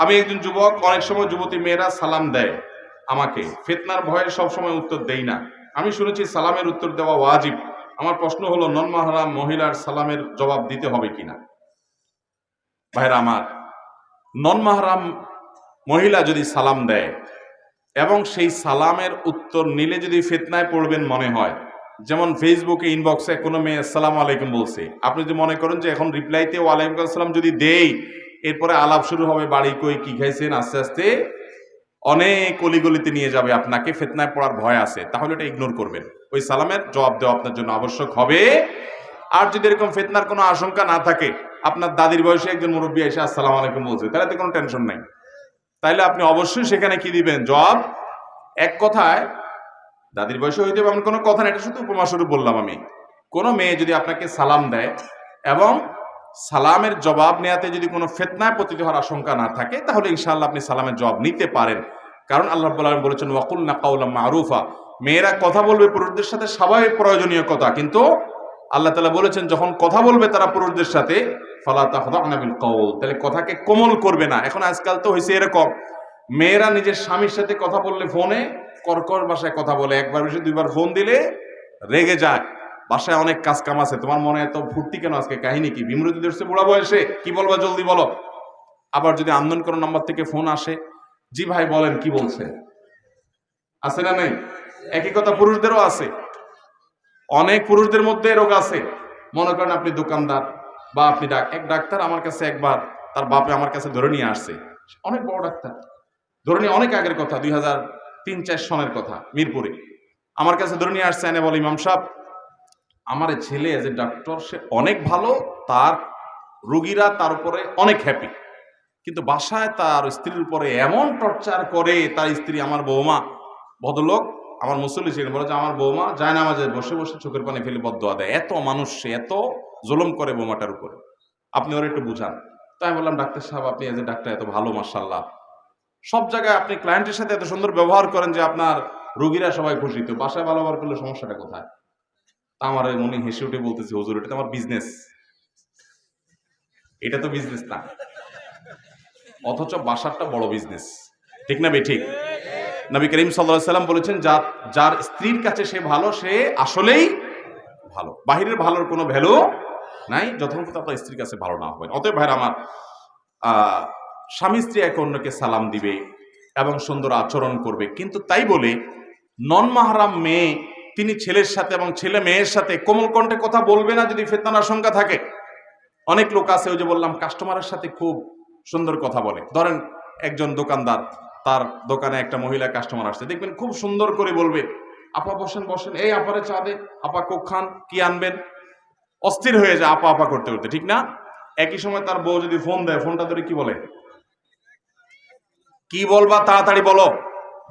আমি একজন যুবক, অনেক সময় যুবতী মেয়েরা সালাম দেয় আমাকে, ফিতনার ভয়ে সবসময় উত্তর দেই না। আমি শুনেছি সালামের উত্তর দেওয়া ওয়াজিব। আমার প্রশ্ন হলো, নন মাহরাম মহিলার সালামের জবাব দিতে হবে কিনা? ভাইরা আমার, নন মাহরাম মহিলা যদি সালাম দেয় এবং সেই সালামের উত্তর নিলে যদি ফিতনায় পড়বেন মনে হয়, যেমন ফেসবুকে ইনবক্সে কোনো মেয়ে আসসালামু আলাইকুম বলছে, আপনি যদি মনে করেন যে এখন রিপ্লাইতে ওয়ালাইকুম আসসালাম যদি দেই, এরপরে আলাপ শুরু হবে, বাড়ি কই, কি খাইছেন, আস্তে আস্তে অনেক অলিগলিতে নিয়ে যাবে, আপনাকে ফিতনায় পড়ার ভয় আছে, তাহলে এটা ইগনোর করবেন। ওই সালামের জবাব দেওয়া আপনার জন্য আবশ্যক হবে। আর যদি এরকম ফিতনার কোনো আশঙ্কা না থাকে, আপনার দাদির বয়সে একজন মুরব্বী এসে আসসালামু আলাইকুম বলছে, তাহলে তো কোনো টেনশন নাই। তাইলে আপনি অবশ্যই সেখানে কি দিবেন? জবাব। এক কথায়, দাদির বয়সে হইতে এমন কোনো কথা না, এটা শুধু উপমা স্বরূপ বললাম আমি। কোনো মেয়ে যদি আপনাকে সালাম দেয় এবং সালামের জবাব নেওয়াতে যদি কোনো ফিতনায় পতিত হওয়ার আশঙ্কা না থাকে, তাহলে ইনশাআল্লাহ আপনি সালামের জবাব নিতে পারেন। কারণ আল্লাহ রাব্বুল আলামিন বলেছেন ওয়াকুলনা কাওলাম মারুফা, মেয়েরা কথা বলবে পুরুষদের সাথে স্বাভাবিক প্রয়োজনীয় কথা, কিন্তু আল্লাহ তাআলা বলেছেন যখন কথা বলবে তারা পুরুষদের সাথে ফালা তাখদা'না বিল কওল, তাহলে কথাকে কোমল করবে না। এখন আজকাল তো হয়েছে এরকম, মেয়েরা নিজের স্বামীর সাথে কথা বললে ফোনে কর্কশ ভাষায় কথা বলে, একবার বেশি দুইবার ফোন দিলে রেগে যায়, বাসায় অনেক কাজ কাম আছে, তোমার মনে এত ফুর্তি কেন, আজকে কাহিনী কি, বিমৃতি ধরছে বুড়া বয়সে, কি বলবা জলদি বলো। আবার যদি আননোন কোনো নাম্বার থেকে ফোন আসে, জি ভাই বলেন, কি বলছে, আছে না নেই? একই কথা পুরুষদেরও আছে। অনেক পুরুষদের মধ্যে রোগ আছে। মনে করেন আপনি দোকানদার বা আপনি এক ডাক্তার আমার কাছে একবার তার বাপে আমার কাছে ধরে নিয়ে আসছে, অনেক বড় ডাক্তার, ধরে নিয়ে অনেক আগের কথা, 2003-04 সনের কথা, মিরপুরে আমার কাছে ধরে নিয়ে আসছে, এনে বলে ইমাম সাহেব আমার ছেলে এজ এ ডাক্তার, সে অনেক ভালো, তার রোগীরা তার উপরে অনেক হ্যাপি, কিন্তু বাসায় তার স্ত্রীর উপরে এমন টর্চার করে, তার স্ত্রী আমার বৌমা, ভদ্রলোক আমার মুসল্লি ছিলেন, বলে যে আমার বৌমা জায়নামাজে বসে বসে চোখের পানি ফেলে বদদোয়া দেয়, এত মানুষ সে এত জুলুম করে বৌমাটার উপরে, আপনি ওরা একটু বুঝান। তাই আমি বললাম ডাক্তার সাহেব আপনি এজ এ ডাক্তার এত ভালো, মাশাআল্লাহ, সব জায়গায় আপনি ক্লায়েন্টের সাথে এত সুন্দর ব্যবহার করেন যে আপনার রোগীরা সবাই খুশি, তো বাসায় ভালো ব্যবহার করলে সমস্যাটা কোথায়? আমার মনে হেসে উঠে বলতেছি, হুজুর এটা তো আমার বিজনেস, এটা তো বিজনেস না, অথচ বাসারটা বড় বিজনেস, ঠিক না বেঠিক? নবী করিম সাল্লাল্লাহু আলাইহি ওয়াসাল্লাম বলেছেন যার স্ত্রীর কাছে সে ভালো, সে আসলেই ভালো, বাহিরের ভালোর কোনো ভ্যালু নাই যতক্ষণ পর্যন্ত আপনার স্ত্রীর কাছে ভালো না হবে। অতএব ভাইরা আমার, স্বামী স্ত্রী একে অন্যকে সালাম দিবে এবং সুন্দর আচরণ করবে, কিন্তু তাই বলে নন মাহরাম মেয়ে তিনি ছেলের সাথে এবং ছেলে মেয়ের সাথে কোমল কণ্ঠে কথা বলবে না যদি ফিতনার আশঙ্কা থাকে। অনেক লোক আছে, ওই যে বললাম, কাস্টমারের সাথে খুব সুন্দর কথা বলে। ধরেন একজন দোকানদার, তার দোকানে একটা মহিলা কাস্টমার আসছে, দেখবেন খুব সুন্দর করে বলবে, আপা বসেন বসেন, এই আপারে চা দে, আপা কোক খান, কি আনবেন, অস্থির হয়ে যায় আপা আপা করতে করতে, ঠিক না? একই সময় তার বউ যদি ফোন দেয়, ফোনটা ধরে কি বলে, কি বলবা তাড়াতাড়ি বলো,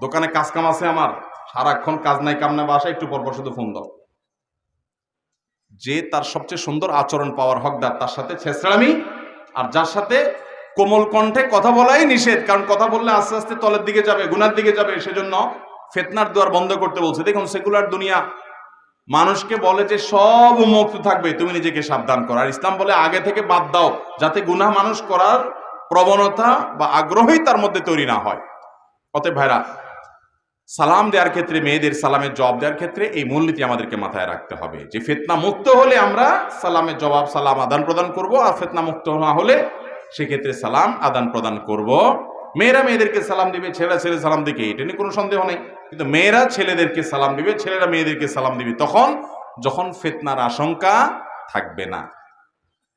দোকানে কাজ কাম আছে আমার, সারাক্ষণ কাজ নাই কাম না, বাসা একটু পরপর শুধু ফোন দাও। যে তার সবচেয়ে সুন্দর আচরণ পাওয়ার হকদার, তার সাথে ছেঁচড়ামি, আর যার সাথে কোমল কণ্ঠে কথা বলাই নিষেধ, কারণ কথা বললে আস্তে আস্তে তলের দিকে যাবে, গুনার দিকে যাবে, সেজন্য ফিতনার দুয়ার বন্ধ করতে বলছে। দেখুন সেকুলার দুনিয়া মানুষকে বলে যে সব মুক্ত থাকবে, তুমি নিজেকে সাবধান করো, আর ইসলাম বলে আগে থেকে বাদ দাও, যাতে গুনাহ মানুষ করার প্রবণতা বা আগ্রহই তার মধ্যে তৈরি না হয়। অতএব ভাইরা, সালাম দেওয়ার ক্ষেত্রে, মেয়েদের সালামের জবাব দেওয়ার ক্ষেত্রে এই মূলনীতি আমাদেরকে মাথায় রাখতে হবে যে ফিতনা মুক্ত হলে আমরা সালামের জবাব, সালাম আদান প্রদান করব, আর ফিতনা মুক্ত না হলে সেক্ষেত্রে সালাম আদান প্রদান করব। মেয়েরা মেয়েদেরকে সালাম দিবে, ছেলেরা ছেলে সালাম দিকে, এটা নিয়ে কোনো সন্দেহ নেই, কিন্তু মেয়েরা ছেলেদেরকে সালাম দিবে, ছেলেরা মেয়েদেরকে সালাম দিবে তখন যখন ফিতনার আশঙ্কা থাকবে না।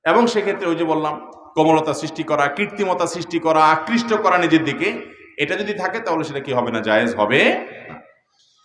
এবং সেক্ষেত্রে ওই যে বললাম, কোমলতা সৃষ্টি করা, কৃত্রিমতা সৃষ্টি করা, আকৃষ্ট করা নিজের দিকে, এটা যদি থাকে তাহলে সেটা কি হবে না, জায়েজ হবে না।